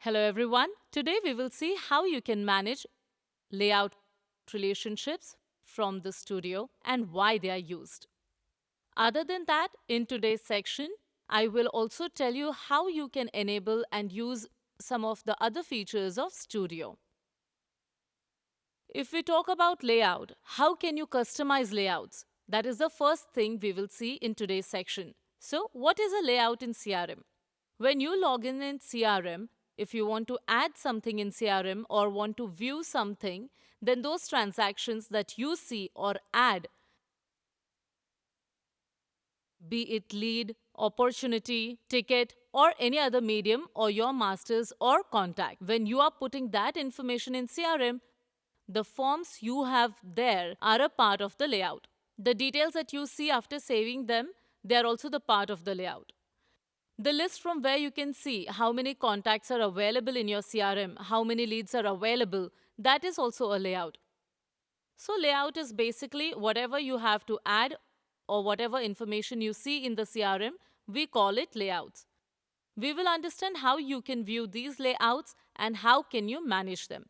Hello everyone. Today we will see how you can manage layout relationships from the studio and why they are used. Other than that, in today's section, I will also tell you how you can enable and use some of the other features of Studio. If we talk about layout, how can you customize layouts? That is the first thing we will see in today's section. So, what is a layout in CRM? When you log in CRM, if you want to add something in CRM or want to view something, then those transactions that you see or add, be it lead, opportunity, ticket, or any other medium or your masters or contact, when you are putting that information in CRM, the forms you have there are a part of the layout. The details that you see after saving them, they are also the part of the layout. The list from where you can see how many contacts are available in your CRM, how many leads are available, that is also a layout. So, layout is basically whatever you have to add or whatever information you see in the CRM, we call it layouts. We will understand how you can view these layouts and how can you manage them.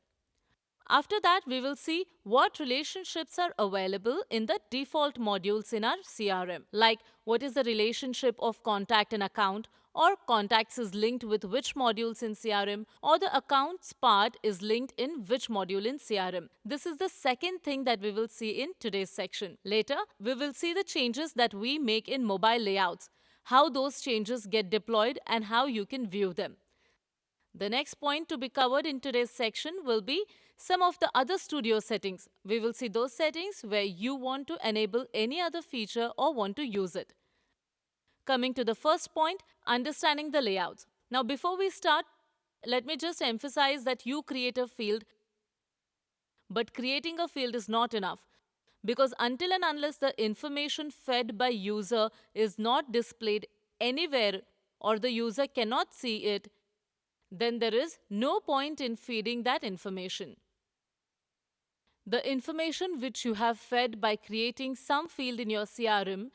After that, we will see what relationships are available in the default modules in our CRM, like what is the relationship of contact and account, or contacts is linked with which modules in CRM, or the accounts part is linked in which module in CRM. This is the second thing that we will see in today's section. Later, we will see the changes that we make in mobile layouts, how those changes get deployed, and how you can view them. The next point to be covered in today's section will be some of the other studio settings. We will see those settings where you want to enable any other feature or want to use it. Coming to the first point, understanding the layouts. Now, before we start, let me just emphasize that you create a field, but creating a field is not enough. Because until and unless the information fed by user is not displayed anywhere or the user cannot see it, then there is no point in feeding that information. The information which you have fed by creating some field in your CRM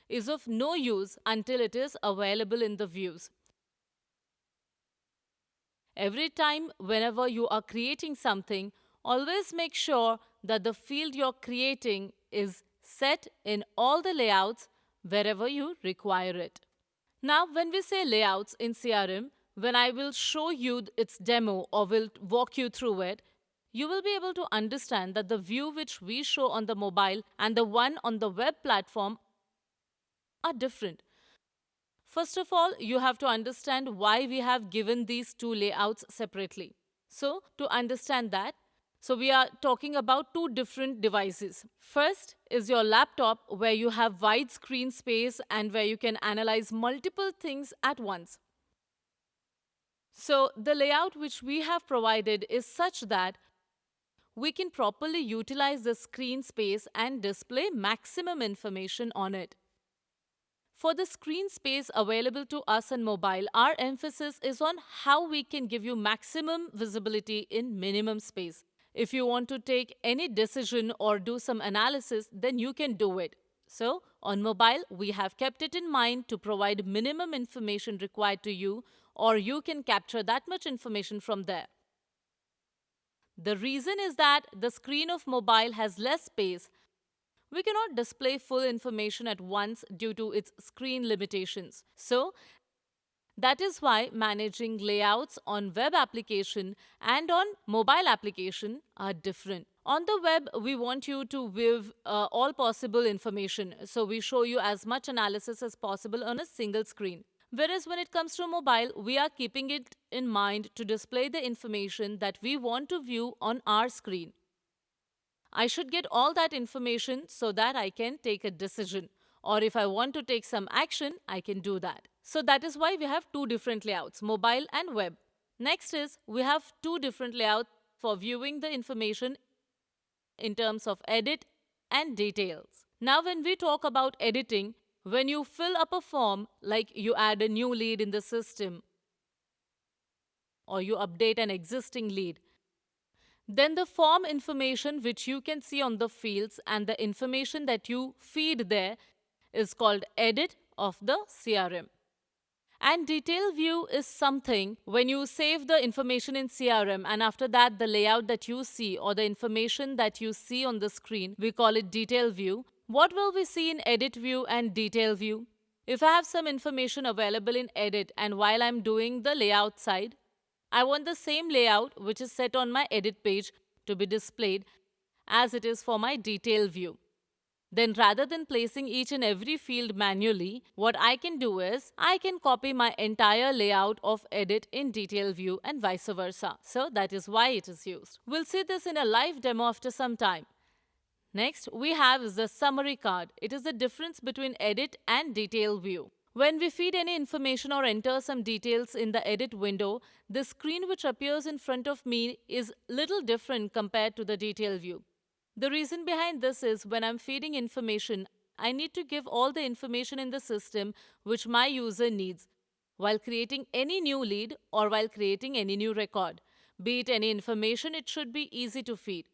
is of no use until it is available in the views. Every time, whenever you are creating something, always make sure that the field you're creating is set in all the layouts wherever you require it. Now, when we say layouts in CRM, when I will show you its demo or will walk you through it, you will be able to understand that the view which we show on the mobile and the one on the web platform are different. First of all, you have to understand why we have given these two layouts separately. So, to understand that, we are talking about two different devices. First is your laptop, where you have wide screen space and where you can analyze multiple things at once. So, the layout which we have provided is such that we can properly utilize the screen space and display maximum information on it. For the screen space available to us on mobile, our emphasis is on how we can give you maximum visibility in minimum space. If you want to take any decision or do some analysis, then you can do it. So, on mobile, we have kept it in mind to provide minimum information required to you, or you can capture that much information from there. The reason is that the screen of mobile has less space. We cannot display full information at once due to its screen limitations. So, that is why managing layouts on web application and on mobile application are different. On the web, we want you to view all possible information. So we show you as much analysis as possible on a single screen. Whereas when it comes to mobile, we are keeping it in mind to display the information that we want to view on our screen. I should get all that information so that I can take a decision. Or if I want to take some action, I can do that. So that is why we have two different layouts, mobile and web. Next is we have two different layouts for viewing the information in terms of edit and details. Now, when we talk about editing, when you fill up a form, like you add a new lead in the system or you update an existing lead, then the form information which you can see on the fields and the information that you feed there is called edit of the CRM. And detail view is something when you save the information in CRM and after that the layout that you see or the information that you see on the screen, we call it detail view. What will we see in edit view and detail view? If I have some information available in edit and while I'm doing the layout side, I want the same layout which is set on my edit page to be displayed as it is for my detail view. Then rather than placing each and every field manually, what I can do is I can copy my entire layout of edit in detail view and vice versa. So that is why it is used. We'll see this in a live demo after some time. Next, we have is the summary card. It is the difference between edit and detail view. When we feed any information or enter some details in the edit window, the screen which appears in front of me is little different compared to the detail view. The reason behind this is when I'm feeding information, I need to give all the information in the system which my user needs while creating any new lead or while creating any new record. Be it any information, it should be easy to feed.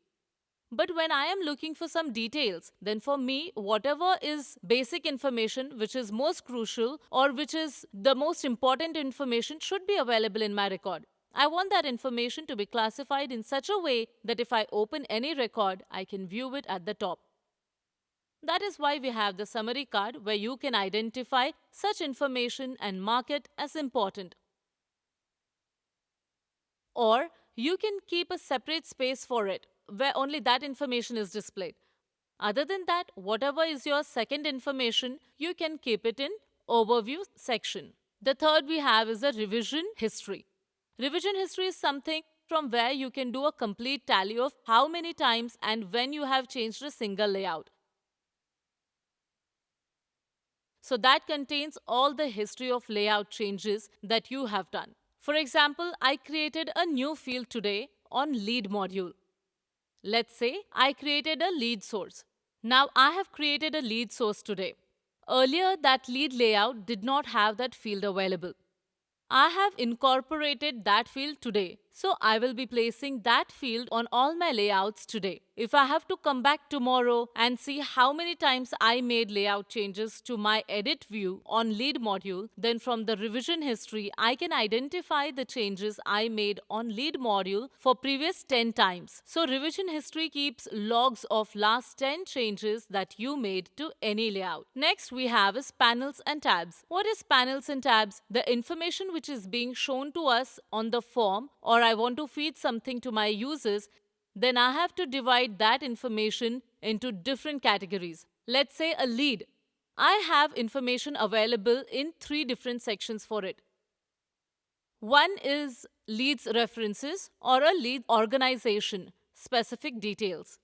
But when I am looking for some details, then for me, whatever is basic information which is most crucial or which is the most important information should be available in my record. I want that information to be classified in such a way that if I open any record, I can view it at the top. That is why we have the summary card where you can identify such information and mark it as important. Or you can keep a separate space for it where only that information is displayed. Other than that, whatever is your second information, you can keep it in overview section. The third we have is a revision history. Revision history is something from where you can do a complete tally of how many times and when you have changed a single layout. So that contains all the history of layout changes that you have done. For example, I created a new field today on lead module. Let's say I created a lead source. Now I have created a lead source today. Earlier, that lead layout did not have that field available. I have incorporated that field today, so I will be placing that field on all my layouts today. If I have to come back tomorrow and see how many times I made layout changes to my edit view on lead module, then from the revision history, I can identify the changes I made on lead module for previous 10 times. So revision history keeps logs of last 10 changes that you made to any layout. Next, we have is panels and tabs. What is panels and tabs? The information which is being shown to us on the form, or I want to feed something to my users, then I have to divide that information into different categories. Let's say a lead. I have information available in 3 different sections for it. One is leads references or a lead organization, specific details.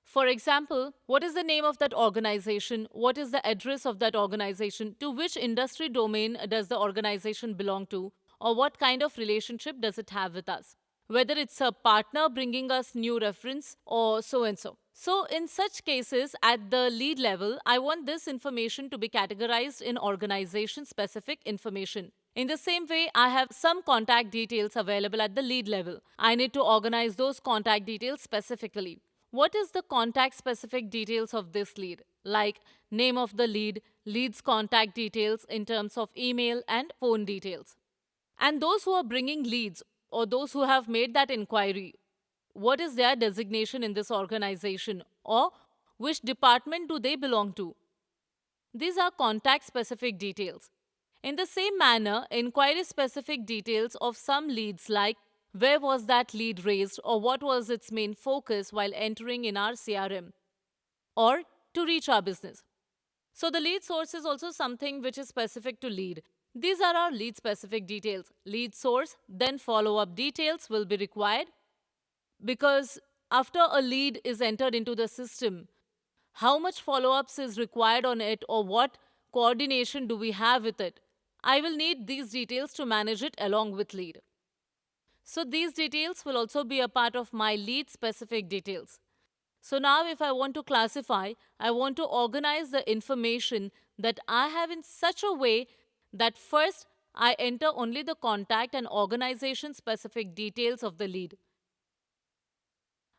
For example, what is the name of that organization? What is the address of that organization? To which industry domain does the organization belong to? Or what kind of relationship does it have with us? Whether it's a partner bringing us new reference or so and so. So in such cases, at the lead level, I want this information to be categorized in organization specific information. In the same way, I have some contact details available at the lead level. I need to organize those contact details specifically. What is the contact specific details of this lead? Like name of the lead, lead's contact details in terms of email and phone details. And those who are bringing leads or those who have made that inquiry, what is their designation in this organization or which department do they belong to? These are contact specific details. In the same manner, inquiry specific details of some leads like where was that lead raised or what was its main focus while entering in our CRM or to reach our business. So the lead source is also something which is specific to lead. These are our lead specific details. Lead source, then follow up details will be required because after a lead is entered into the system, how much follow ups is required on it or what coordination do we have with it? I will need these details to manage it along with lead. So these details will also be a part of my lead specific details. So now if I want to classify, I want to organize the information that I have in such a way that first I enter only the contact and organization specific details of the lead.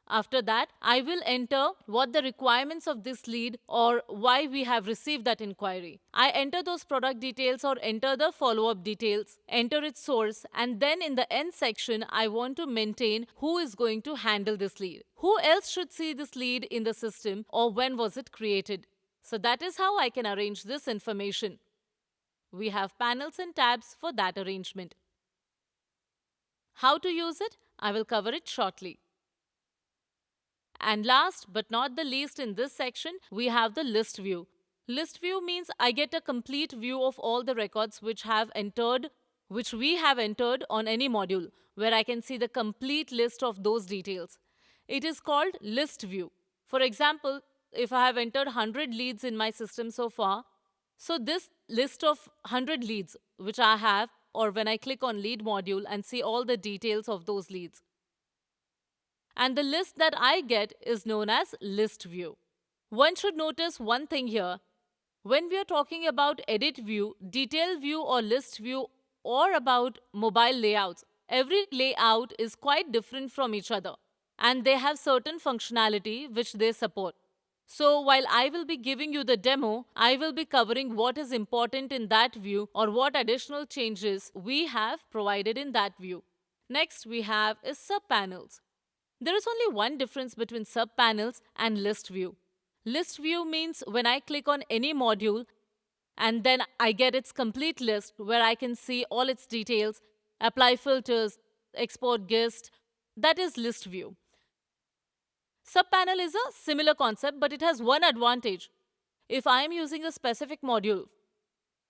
After that, I will enter what the requirements of this lead or why we have received that inquiry. I enter those product details or enter the follow-up details, enter its source, and then in the end section, I want to maintain who is going to handle this lead. Who else should see this lead in the system or when was it created? So that is how I can arrange this information. We have panels and tabs for that arrangement. How to use it? I will cover it shortly. And last but not the least in this section, we have the list view. List view means I get a complete view of all the records which we have entered on any module, where I can see the complete list of those details. It is called list view. For example, if I have entered 100 leads in my system so far, so this list of 100 leads which I have, or when I click on lead module and see all the details of those leads. And the list that I get is known as list view. One should notice one thing here. When we are talking about edit view, detail view or list view or about mobile layouts, every layout is quite different from each other and they have certain functionality which they support. So while I will be giving you the demo, I will be covering what is important in that view or what additional changes we have provided in that view. Next we have is subpanels. There is only one difference between subpanels and list view. List view means when I click on any module and then I get its complete list where I can see all its details, apply filters, export GIST, that is list view. Subpanel is a similar concept, but it has one advantage. If I am using a specific module,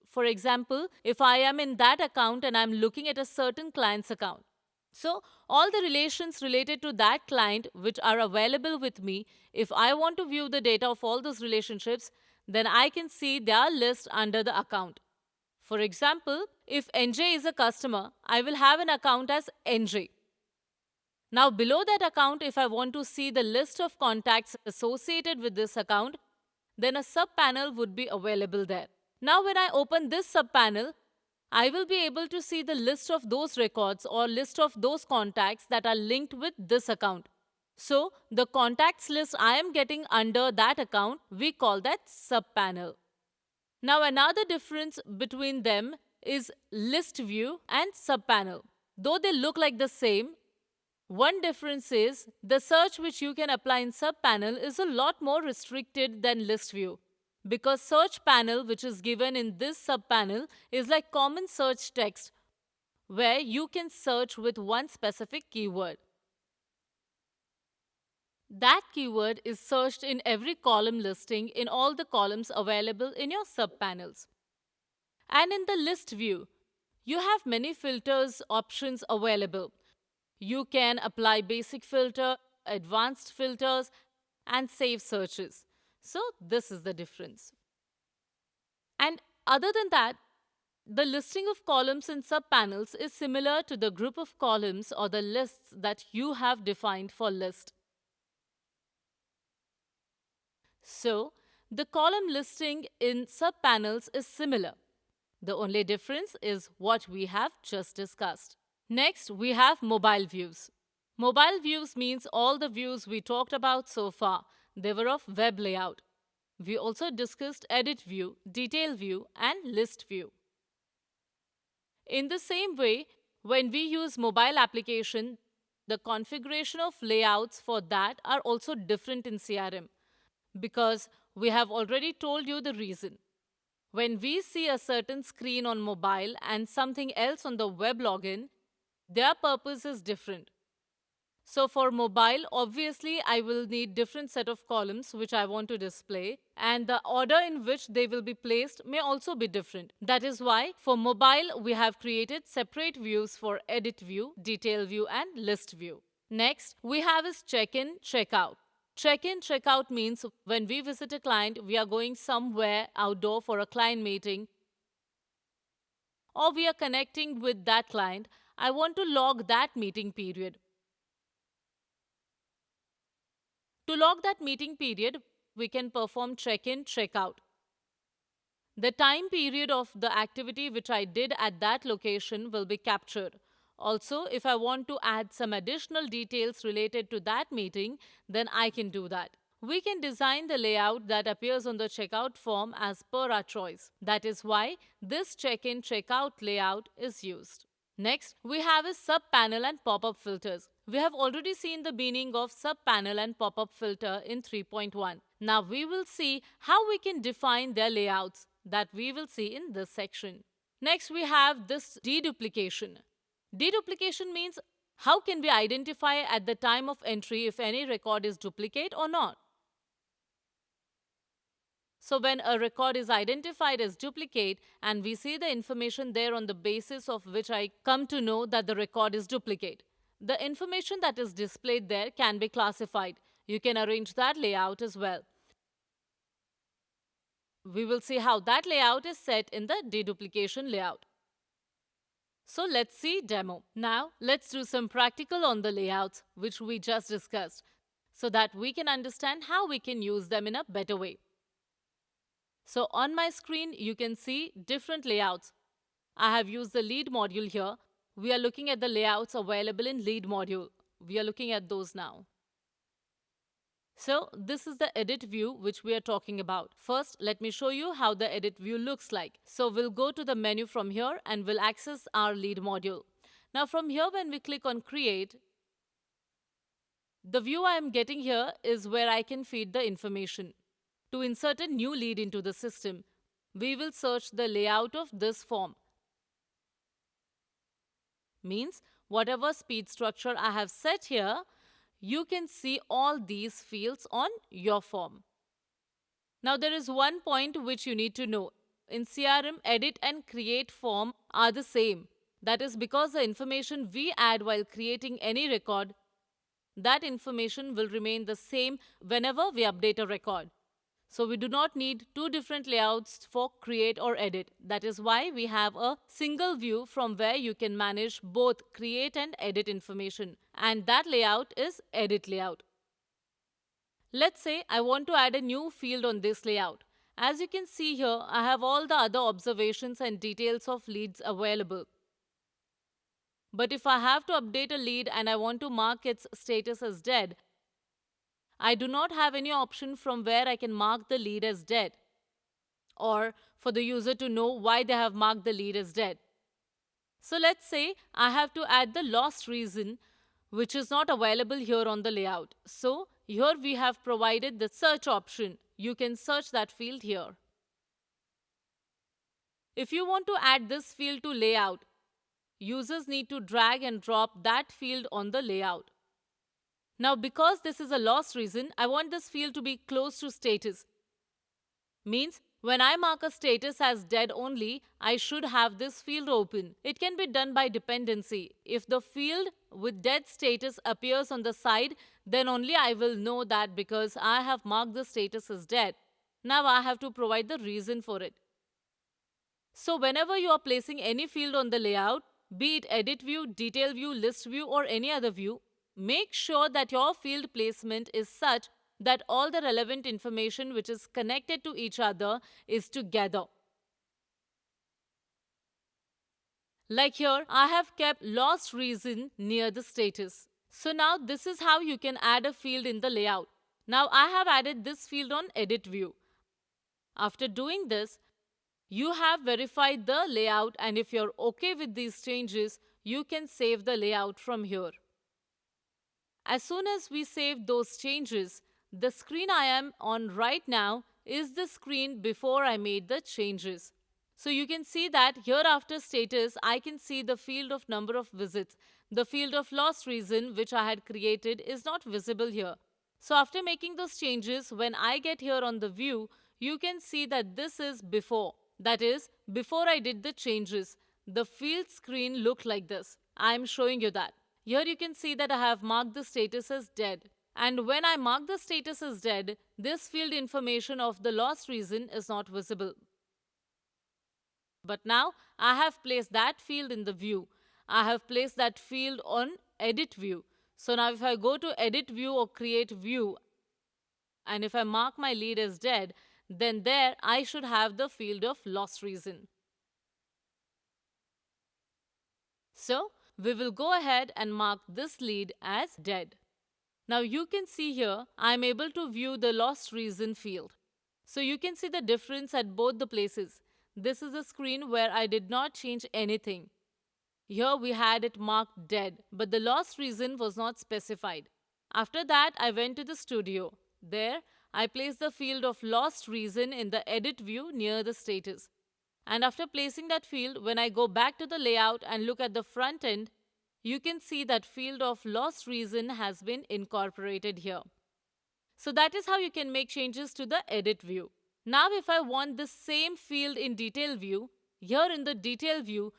for example, if I am in that account and I'm looking at a certain client's account, so all the relations related to that client which are available with me, if I want to view the data of all those relationships, then I can see their list under the account. For example, if NJ is a customer, I will have an account as NJ. Now below that account, if I want to see the list of contacts associated with this account, then a subpanel would be available there. Now when I open this subpanel, I will be able to see the list of those records or list of those contacts that are linked with this account. So the contacts list I am getting under that account, we call that subpanel. Now another difference between them is list view and subpanel. Though they look like the same, one difference is the search which you can apply in subpanel is a lot more restricted than list view, because search panel which is given in this subpanel is like common search text where you can search with one specific keyword. That keyword is searched in every column listing in all the columns available in your subpanels. And in the list view, you have many filters options available. You can apply basic filter, advanced filters, and save searches. So this is the difference. And other than that, the listing of columns in subpanels is similar to the group of columns or the lists that you have defined for list. So, the column listing in subpanels is similar. The only difference is what we have just discussed. Next, we have mobile views. Mobile views means all the views we talked about so far. They were of web layout. We also discussed edit view, detail view, and list view. In the same way, when we use mobile application, the configuration of layouts for that are also different in CRM because we have already told you the reason. When we see a certain screen on mobile and something else on the web login, their purpose is different. So for mobile, obviously I will need different set of columns which I want to display, and the order in which they will be placed may also be different. That is why for mobile we have created separate views for edit view, detail view, and list view. Next, we have is check-in, check-out. Check-in, check-out means when we visit a client, we are going somewhere outdoor for a client meeting, or we are connecting with that client. I want to log that meeting period. To log that meeting period, we can perform check-in, check-out. The time period of the activity which I did at that location will be captured. Also, if I want to add some additional details related to that meeting, then I can do that. We can design the layout that appears on the checkout form as per our choice. That is why this check-in checkout layout is used. Next, we have a sub-panel and pop-up filters. We have already seen the meaning of sub-panel and pop-up filter in 3.1. Now we will see how we can define their layouts that we will see in this section. Next, we have this deduplication. Deduplication means how can we identify at the time of entry if any record is duplicate or not. So when a record is identified as duplicate and we see the information there on the basis of which I come to know that the record is duplicate, the information that is displayed there can be classified. You can arrange that layout as well. We will see how that layout is set in the deduplication layout. So let's see demo. Now let's do some practical on the layouts which we just discussed so that we can understand how we can use them in a better way. So on my screen, you can see different layouts. I have used the lead module here. We are looking at the layouts available in lead module. We are looking at those now. So this is the edit view which we are talking about. First, let me show you how the edit view looks like. So we'll go to the menu from here and we'll access our lead module. Now from here, when we click on create, the view I am getting here is where I can feed the information. To insert a new lead into the system, we will search the layout of this form. Means whatever speed structure I have set here, you can see all these fields on your form. Now there is one point which you need to know. In CRM, edit and create form are the same. That is because the information we add while creating any record, that information will remain the same whenever we update a record. So we do not need two different layouts for create or edit. That is why we have a single view from where you can manage both create and edit information. And that layout is edit layout. Let's say I want to add a new field on this layout. As you can see here, I have all the other observations and details of leads available. But if I have to update a lead and I want to mark its status as dead, I do not have any option from where I can mark the lead as dead or for the user to know why they have marked the lead as dead. So let's say I have to add the lost reason which is not available here on the layout. So here we have provided the search option. You can search that field here. If you want to add this field to layout, users need to drag and drop that field on the layout. Now, because this is a lost reason, I want this field to be close to status. Means when I mark a status as dead only, I should have this field open. It can be done by dependency. If the field with dead status appears on the side, then only I will know that because I have marked the status as dead. Now I have to provide the reason for it. So whenever you are placing any field on the layout, be it edit view, detail view, list view or any other view, make sure that your field placement is such that all the relevant information which is connected to each other is together. Like here, I have kept lost reason near the status. So now this is how you can add a field in the layout. Now I have added this field on edit view. After doing this, you have verified the layout and if you're okay with these changes, you can save the layout from here. As soon as we save those changes, the screen I am on right now is the screen before I made the changes. So you can see that here after status, I can see the field of number of visits. The field of lost reason which I had created is not visible here. So after making those changes, when I get here on the view, you can see that this is before. That is, before I did the changes, the field screen looked like this. I am showing you that. Here you can see that I have marked the status as dead. And when I mark the status as dead, this field information of the lost reason is not visible. But now I have placed that field in the view. I have placed that field on edit view. So now if I go to edit view or create view, and if I mark my lead as dead, then there I should have the field of lost reason. So we will go ahead and mark this lead as dead. Now you can see here, I'm able to view the lost reason field. So you can see the difference at both the places. This is a screen where I did not change anything. Here we had it marked dead, but the lost reason was not specified. After that, I went to the studio. There, I placed the field of lost reason in the edit view near the status. And after placing that field, when I go back to the layout and look at the front end, you can see that field of lost reason has been incorporated here. So that is how you can make changes to the edit view. Now if I want the same field in detail view, here in the detail view,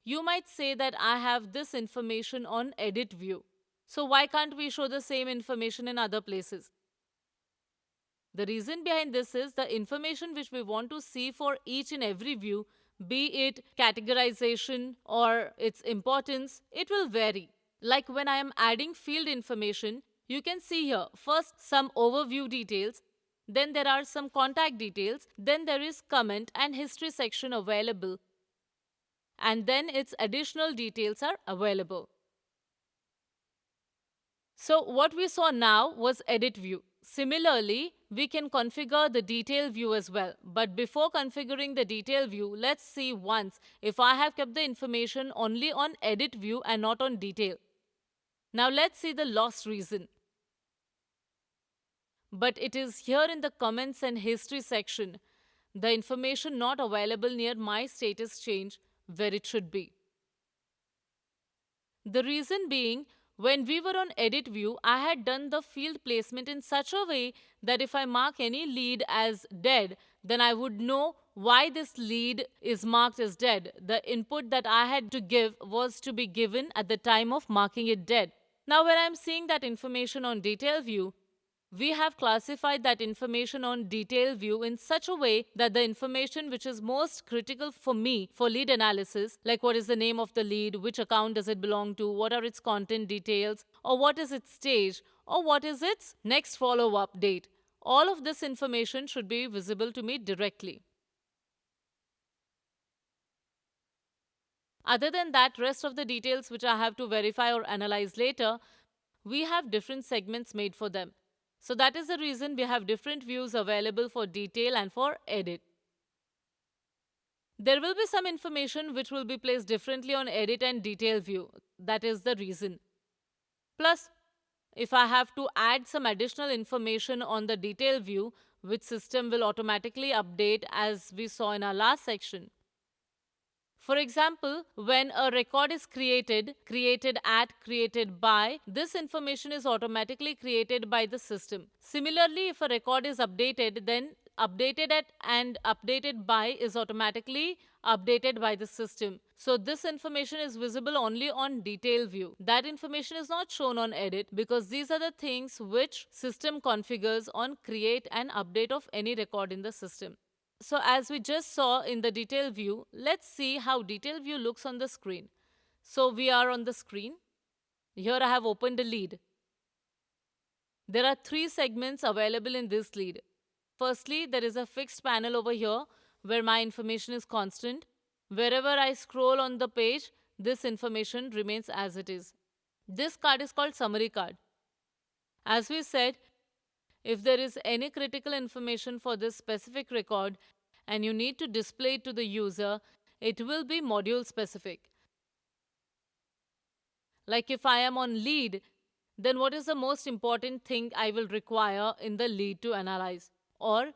you might say that I have this information on edit view. So why can't we show the same information in other places? The reason behind this is the information which we want to see for each and every view, be it categorization or its importance, it will vary. Like when I am adding field information, you can see here first some overview details, then there are some contact details, then there is comment and history section available, and then its additional details are available. So what we saw now was edit view. Similarly, we can configure the detail view as well. But before configuring the detail view, let's see once if I have kept the information only on edit view and not on detail. Now let's see the lost reason. But it is here in the comments and history section, the information not available near my status change where it should be. The reason being, when we were on edit view, I had done the field placement in such a way that if I mark any lead as dead, then I would know why this lead is marked as dead. The input that I had to give was to be given at the time of marking it dead. Now when I'm seeing that information on detail view, we have classified that information on detail view in such a way that the information which is most critical for me for lead analysis, like what is the name of the lead, which account does it belong to, what are its content details, or what is its stage, or what is its next follow-up date, all of this information should be visible to me directly. Other than that, rest of the details which I have to verify or analyze later, we have different segments made for them. So that is the reason we have different views available for detail and for edit. There will be some information which will be placed differently on edit and detail view. That is the reason. Plus, if I have to add some additional information on the detail view, which system will automatically update as we saw in our last section. For example, when a record is created at, created by, this information is automatically created by the system. Similarly, if a record is updated, then updated at and updated by is automatically updated by the system. So this information is visible only on detail view. That information is not shown on edit because these are the things which system configures on create and update of any record in the system. So as we just saw in the detail view, let's see how detail view looks on the screen. So we are on the screen. Here I have opened a lead. There are 3 segments available in this lead. Firstly, there is a fixed panel over here where my information is constant. Wherever I scroll on the page, this information remains as it is. This card is called summary card. As we said, if there is any critical information for this specific record and you need to display it to the user, it will be module specific. Like if I am on lead, then what is the most important thing I will require in the lead to analyze? Or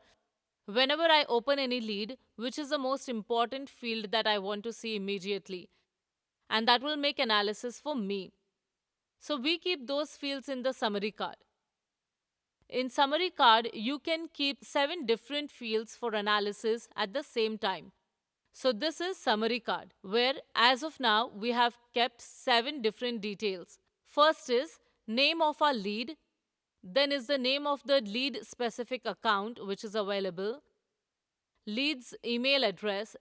whenever I open any lead, which is the most important field that I want to see immediately? And that will make analysis for me. So we keep those fields in the summary card. In summary card, you can keep 7 different fields for analysis at the same time. So this is summary card, where as of now, we have kept 7 different details. First is name of our lead, then is the name of the lead specific account which is available, lead's email address,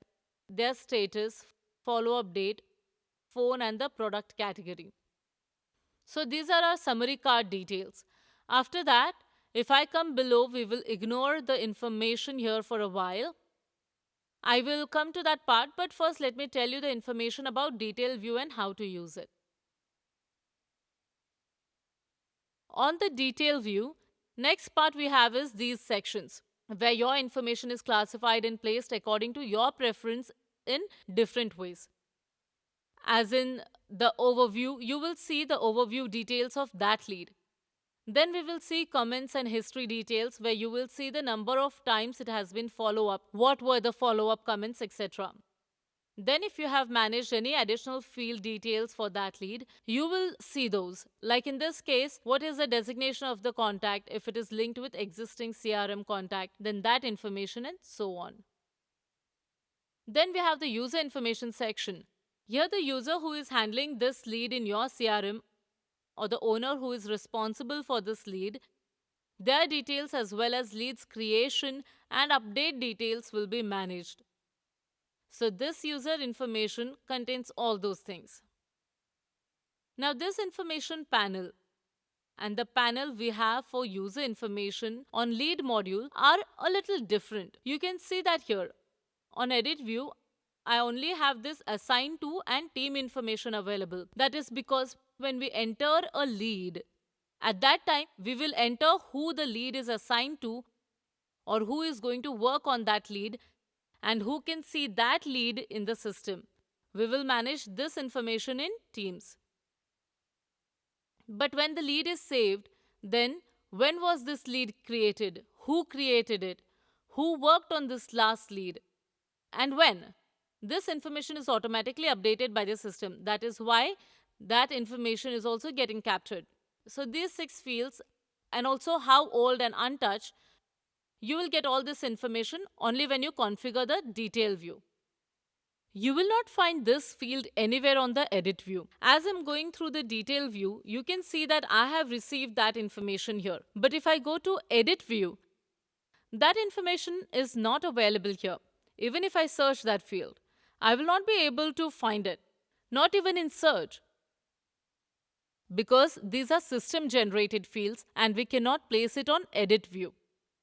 their status, follow-up date, phone and the product category. So these are our summary card details. After that, if I come below, we will ignore the information here for a while. I will come to that part, but first let me tell you the information about detail view and how to use it. On the detail view, next part we have is these sections where your information is classified and placed according to your preference in different ways. As in the overview, you will see the overview details of that lead. Then we will see comments and history details where you will see the number of times it has been follow up, what were the follow up comments, etc. Then, if you have managed any additional field details for that lead, you will see those. Like in this case, what is the designation of the contact? If it is linked with existing CRM contact, then that information and so on. Then we have the user information section. Here, the user who is handling this lead in your CRM or the owner who is responsible for this lead, their details as well as leads creation and update details will be managed. So, this user information contains all those things. Now, this information panel and the panel we have for user information on lead module are a little different. You can see that here. On edit view, I only have this assign to and team information available. That is because when we enter a lead, at that time we will enter who the lead is assigned to or who is going to work on that lead and who can see that lead in the system. We will manage this information in Teams. But when the lead is saved, then when was this lead created? Who created it? Who worked on this last lead? And when? This information is automatically updated by the system. That is why that information is also getting captured. So these 6 fields and also how old and untouched, you will get all this information only when you configure the detail view. You will not find this field anywhere on the edit view. As I'm going through the detail view, you can see that I have received that information here. But if I go to edit view, that information is not available here. Even if I search that field, I will not be able to find it, not even in search. Because these are system generated fields and we cannot place it on edit view.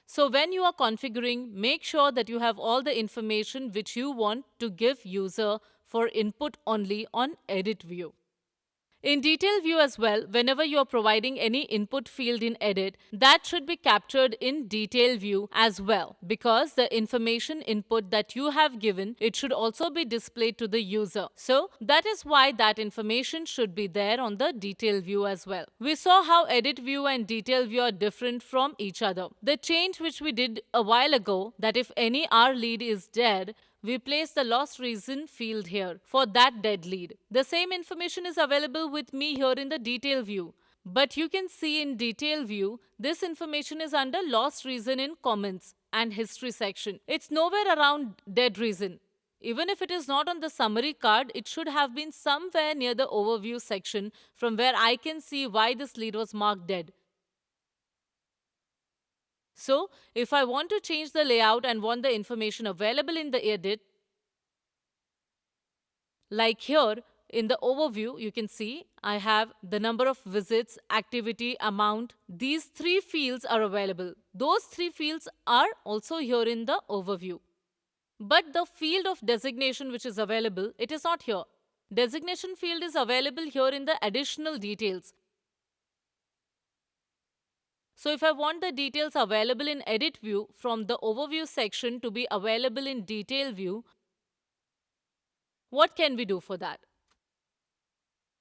So when you are configuring, make sure that you have all the information which you want to give user for input only on edit view. In detail view as well, whenever you are providing any input field in edit, that should be captured in detail view as well, because the information input that you have given, it should also be displayed to the user. So that is why that information should be there on the detail view as well. We saw how edit view and detail view are different from each other. The change which we did a while ago, that if any R lead is dead, we place the lost reason field here for that dead lead. The same information is available with me here in the detail view. But you can see in detail view, this information is under lost reason in comments and history section. It's nowhere around dead reason. Even if it is not on the summary card, it should have been somewhere near the overview section from where I can see why this lead was marked dead. So, if I want to change the layout and want the information available in the edit, like here in the overview, you can see I have the number of visits, activity, amount. These 3 fields are available. Those 3 fields are also here in the overview. But the field of designation which is available, it is not here. Designation field is available here in the additional details. So if I want the details available in edit view from the overview section to be available in detail view, what can we do for that?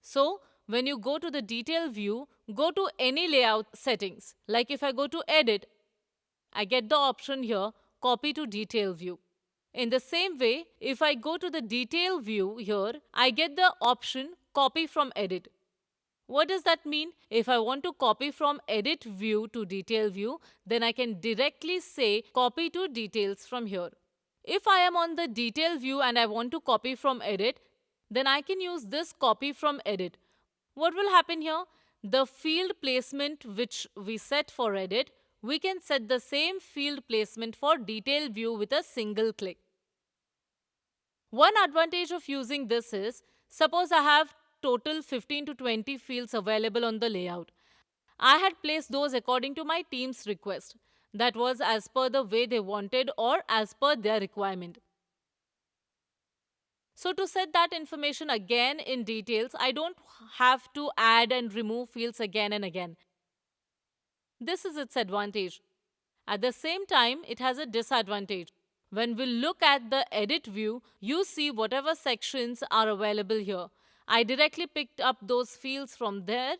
So when you go to the detail view, go to any layout settings. Like if I go to edit, I get the option here, copy to detail view. In the same way, if I go to the detail view here, I get the option copy from edit. What does that mean? If I want to copy from edit view to detail view, then I can directly say copy to details from here. If I am on the detail view and I want to copy from edit, then I can use this copy from edit. What will happen here? The field placement which we set for edit, we can set the same field placement for detail view with a single click. One advantage of using this is, suppose I have total 15 to 20 fields available on the layout. I had placed those according to my team's request. That was as per the way they wanted or as per their requirement. So to set that information again in details, I don't have to add and remove fields again and again. This is its advantage. At the same time, it has a disadvantage. When we look at the edit view, you see whatever sections are available here. I directly picked up those fields from there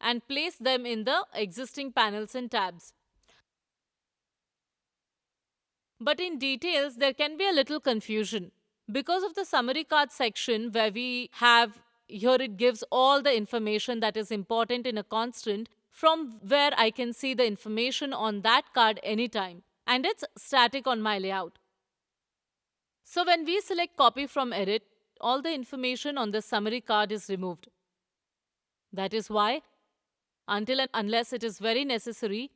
and placed them in the existing panels and tabs. But in details, there can be a little confusion. Because of the summary card section where we have here, it gives all the information that is important in a constant from where I can see the information on that card anytime, and it's static on my layout. So when we select copy from edit, all the information on the summary card is removed. That is why, until and unless it is very necessary,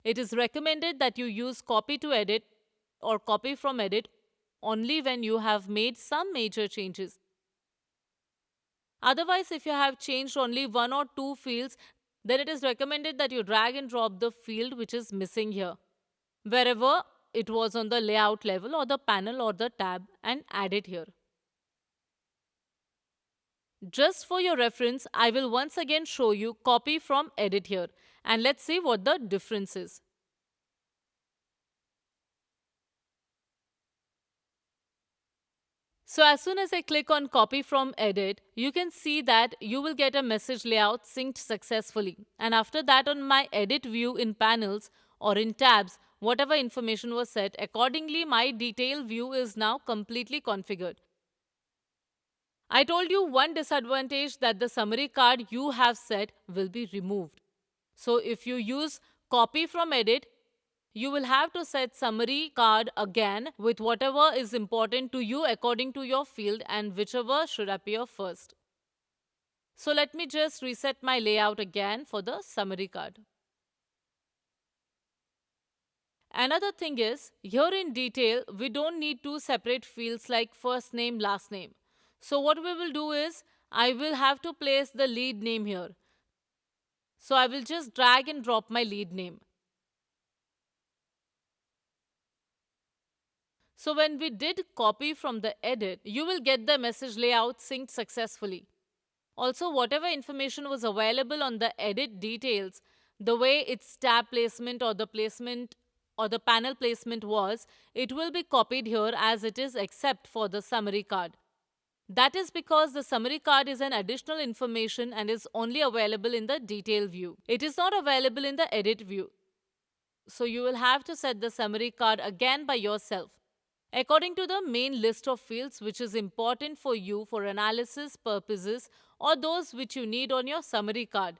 it is recommended that you use copy to edit or copy from edit only when you have made some major changes. Otherwise, if you have changed only one or two fields, then it is recommended that you drag and drop the field which is missing here, wherever it was on the layout level or the panel or the tab, and add it here. Just for your reference, I will once again show you copy from edit here, and let's see what the difference is. So as soon as I click on copy from edit, you can see that you will get a message layout synced successfully. And after that, on my edit view in panels or in tabs, whatever information was set, accordingly my detail view is now completely configured. I told you one disadvantage, that the summary card you have set will be removed. So if you use copy from edit, you will have to set summary card again with whatever is important to you according to your field and whichever should appear first. So let me just reset my layout again for the summary card. Another thing is, here in detail, we don't need two separate fields like first name, last name. So what we will do is, I will have to place the lead name here. So I will just drag and drop my lead name. So when we did copy from the edit, you will get the message layout synced successfully. Also, whatever information was available on the edit details, the way its tab placement or the placement or the panel placement was, it will be copied here as it is except for the summary card. That is because the summary card is an additional information and is only available in the detail view. It is not available in the edit view. So you will have to set the summary card again by yourself, according to the main list of fields which is important for you for analysis purposes or those which you need on your summary card.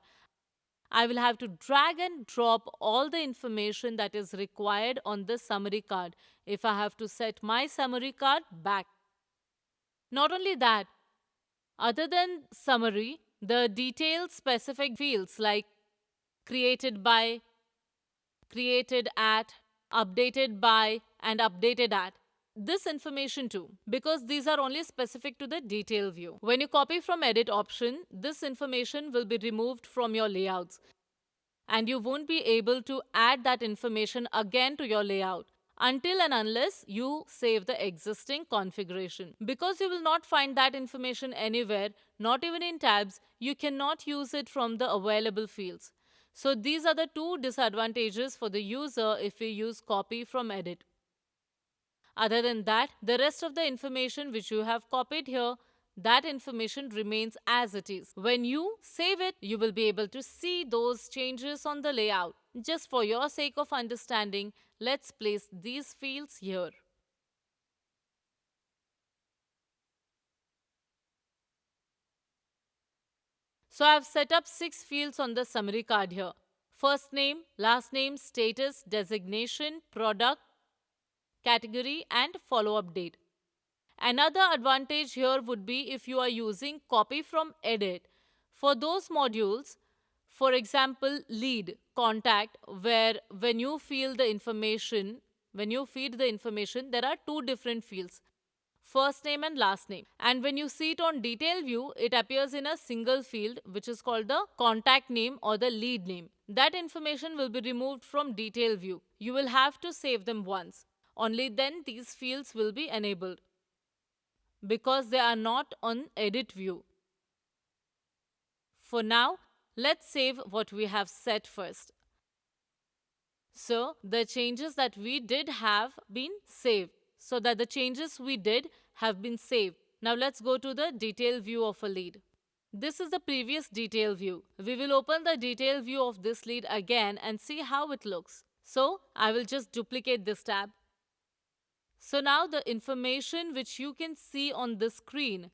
I will have to drag and drop all the information that is required on the summary card if I have to set my summary card back. Not only that, other than summary, the detailed specific fields like created by, created at, updated by, and updated at, this information too, because these are only specific to the detail view. When you copy from edit option, this information will be removed from your layouts and you won't be able to add that information again to your layout until and unless you save the existing configuration. Because you will not find that information anywhere, not even in tabs, you cannot use it from the available fields. So these are the two disadvantages for the user if we use copy from edit. Other than that, the rest of the information which you have copied here, that information remains as it is. When you save it, you will be able to see those changes on the layout. Just for your sake of understanding, let's place these fields here. So I've set up 6 fields on the summary card here. First name, last name, status, designation, product, category, and follow-up date. Another advantage here would be if you are using copy from edit. For those modules, for example, lead, contact, where when you feed the information, there are two different fields, first name and last name. And when you see it on detail view, it appears in a single field, which is called the contact name or the lead name. That information will be removed from detail view. You will have to save them once. Only then these fields will be enabled. because they are not on edit view. For now, let's save what we have set first. So the changes that we did have been saved. So that the changes we did have been saved. Now let's go to the detail view of a lead. This is the previous detail view. We will open the detail view of this lead again and see how it looks. So I will just duplicate this tab. So now the information which you can see on this screen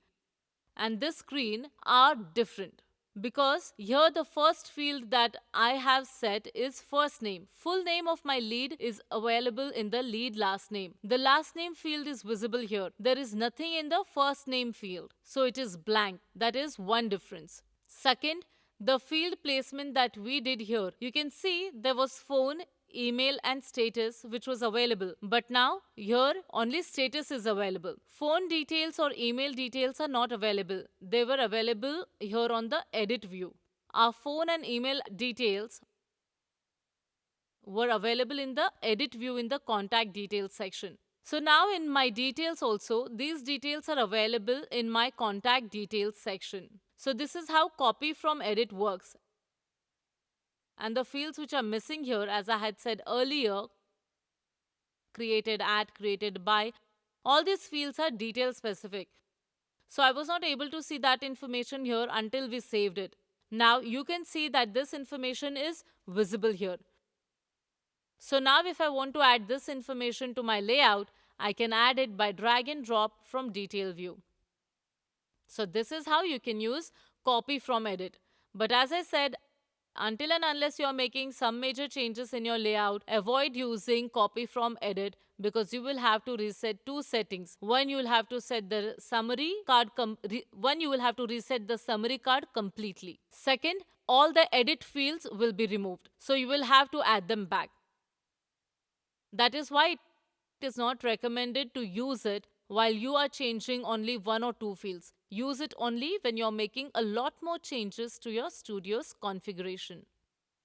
and this screen are different. Because here the first field that I have set is first name. Full name of my lead is available in the lead last name. The last name field is visible here. There is nothing in the first name field. So it is blank. That is one difference. Second, the field placement that we did here. You can see there was phone, email and status which was available. But now here only status is available. Phone details or email details are not available. They were available here on the edit view. Our phone and email details were available in the edit view in the contact details section. So now in my details also, these details are available in my contact details section. So this is how copy from edit works. And the fields which are missing here, as I had said earlier, created at, created by, all these fields are detail specific. So I was not able to see that information here until we saved it. Now you can see that this information is visible here. So now if I want to add this information to my layout, I can add it by drag and drop from detail view. So this is how you can use copy from edit. But as I said, until and unless you are making some major changes in your layout, avoid using copy from edit because you will have to reset two settings. One, you will have to set the summary card you will have to reset the summary card completely. Second, all the edit fields will be removed. So you will have to add them back. That is why it is not recommended to use it while you are changing only one or two fields. Use it only when you're making a lot more changes to your studio's configuration.